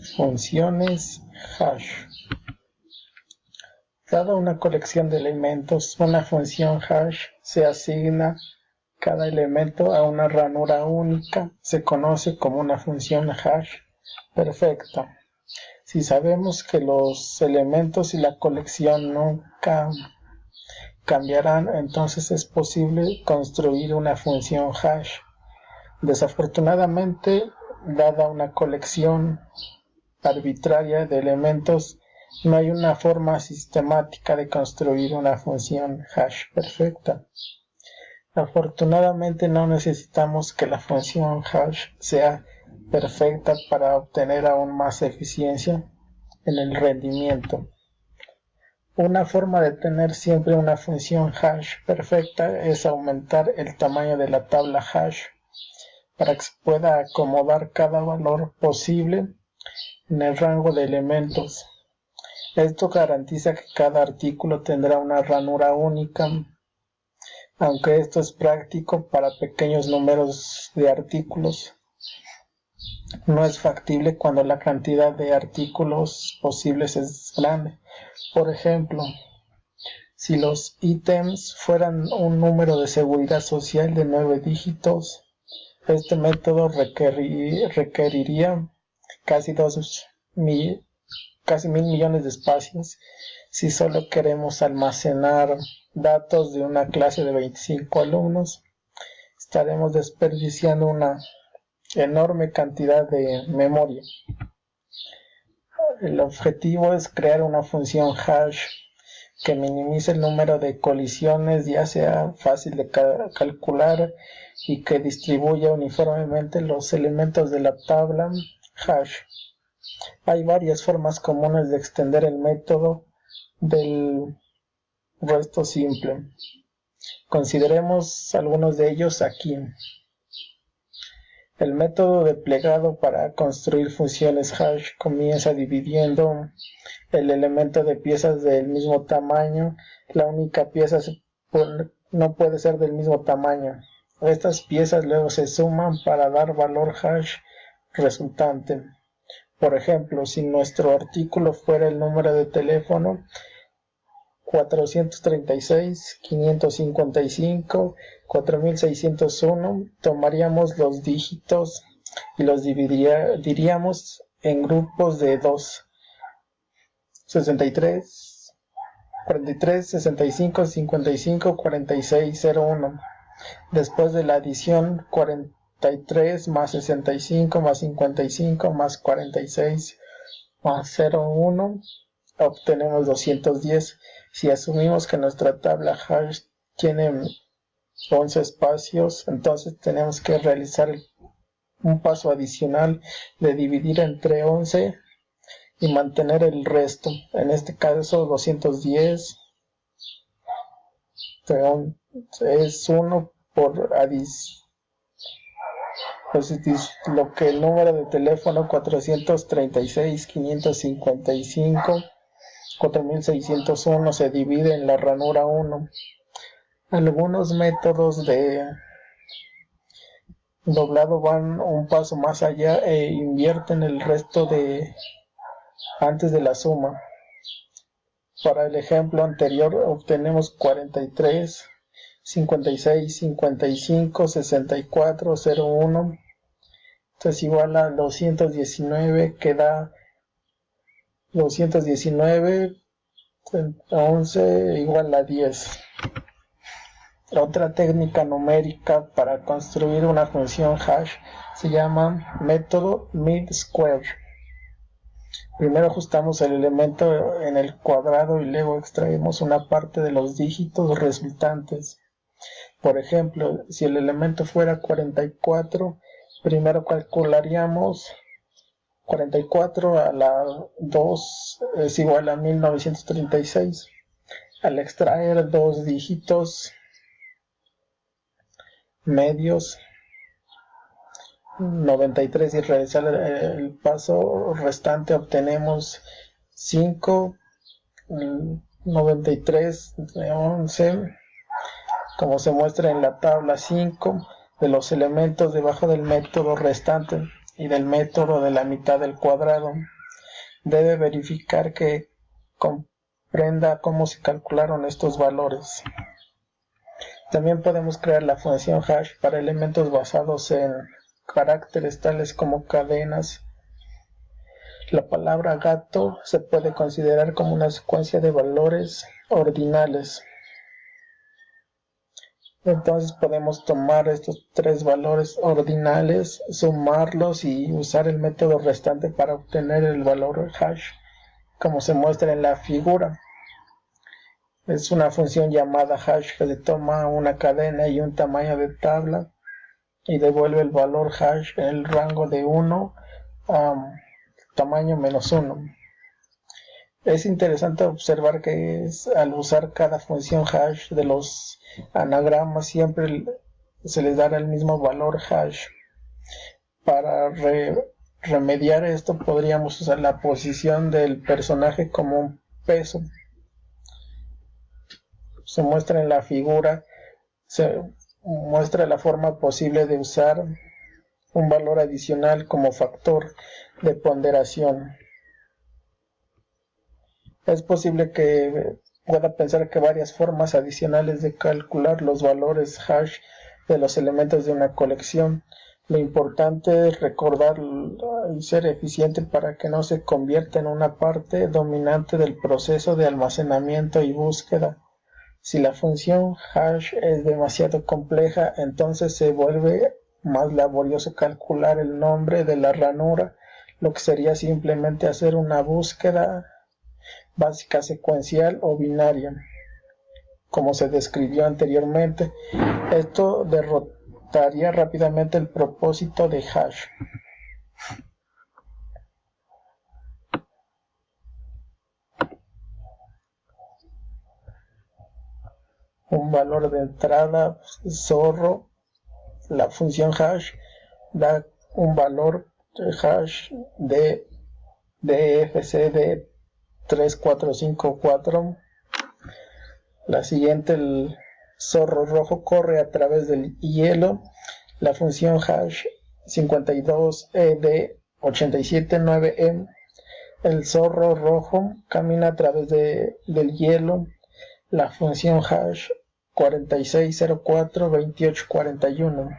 Funciones hash. Dada una colección de elementos, una función hash se asigna cada elemento a una ranura única. Se conoce como una función hash perfecta. Si sabemos que los elementos y la colección nunca cambiarán, entonces es posible construir una función hash. Desafortunadamente, dada una colección arbitraria de elementos, no hay una forma sistemática de construir una función hash perfecta. Afortunadamente no necesitamos que la función hash sea perfecta para obtener aún más eficiencia en el rendimiento. Una forma de tener siempre una función hash perfecta es aumentar el tamaño de la tabla hash para que se pueda acomodar cada valor posible en el rango de elementos. Esto garantiza que cada artículo tendrá una ranura única, aunque esto es práctico para pequeños números de artículos. No es factible cuando la cantidad de artículos posibles es grande. Por ejemplo, si los ítems fueran un número de seguridad social de 9 dígitos, este método requeriría casi 1.000 millones de espacios. Si solo queremos almacenar datos de una clase de 25 alumnos, estaremos desperdiciando una enorme cantidad de memoria. El objetivo es crear una función hash que minimice el número de colisiones, ya sea fácil de calcular y que distribuya uniformemente los elementos de la tabla hash. Hay varias formas comunes de extender el método del resto simple. Consideremos algunos de ellos aquí. El método de plegado para construir funciones hash comienza dividiendo el elemento de piezas del mismo tamaño. La única pieza no puede ser del mismo tamaño. Estas piezas luego se suman para dar valor hash resultante. Por ejemplo, si nuestro artículo fuera el número de teléfono 436, 555, 4601, tomaríamos los dígitos y los diríamos en grupos de 2, 63, 43, 65, 55, 46, 01. Después de la adición, 43 más 65 más 55 más 46 más 01, obtenemos 210. Si asumimos que nuestra tabla hash tiene 11 espacios, entonces tenemos que realizar un paso adicional de dividir entre 11 y mantener el resto. En este caso 210 es 1 por adición. Lo que el número de teléfono 436, 555, 4601 se divide en la ranura 1. Algunos métodos de doblado van un paso más allá e invierten el resto antes de la suma. Para el ejemplo anterior obtenemos 43, 56, 55, 64, 01. Entonces igual a 219, que da 219, 11 igual a 10. Otra técnica numérica para construir una función hash se llama método mid-square. Primero ajustamos el elemento en el cuadrado y luego extraemos una parte de los dígitos resultantes. Por ejemplo, si el elemento fuera 44, primero calcularíamos 44 a la 2 es igual a 1936. Al extraer dos dígitos medios 93 y realizar el paso restante, obtenemos 5, 93, 11, como se muestra en la tabla 5, de los elementos debajo del método restante y del método de la mitad del cuadrado. debe verificar que comprenda cómo se calcularon estos valores. También podemos crear la función hash para elementos basados en caracteres tales como cadenas. La palabra gato se puede considerar como una secuencia de valores ordinales. Entonces podemos tomar estos tres valores ordinales, sumarlos y usar el método restante para obtener el valor hash, como se muestra en la figura. Es una función llamada hash que se toma una cadena y un tamaño de tabla y devuelve el valor hash en el rango de 1 a tamaño -1. Es interesante observar que al usar cada función hash de los anagramas siempre se les dará el mismo valor hash. Para remediar esto podríamos usar la posición del personaje como un peso. Se muestra en la figura, se muestra la forma posible de usar un valor adicional como factor de ponderación. Es posible que pueda pensar que varias formas adicionales de calcular los valores hash de los elementos de una colección. Lo importante es recordar y ser eficiente para que no se convierta en una parte dominante del proceso de almacenamiento y búsqueda. Si la función hash es demasiado compleja, entonces se vuelve más laborioso calcular el nombre de la ranura, lo que sería simplemente hacer una búsqueda básica secuencial o binaria, como se describió anteriormente. Esto derrotaría rápidamente el propósito de hash. Un valor de entrada zorro. La función hash da un valor de hash de DFC de 3454. La siguiente, el zorro rojo corre a través del hielo. La función hash 52ED879M. El zorro rojo camina a través del hielo. La función hash 46042841.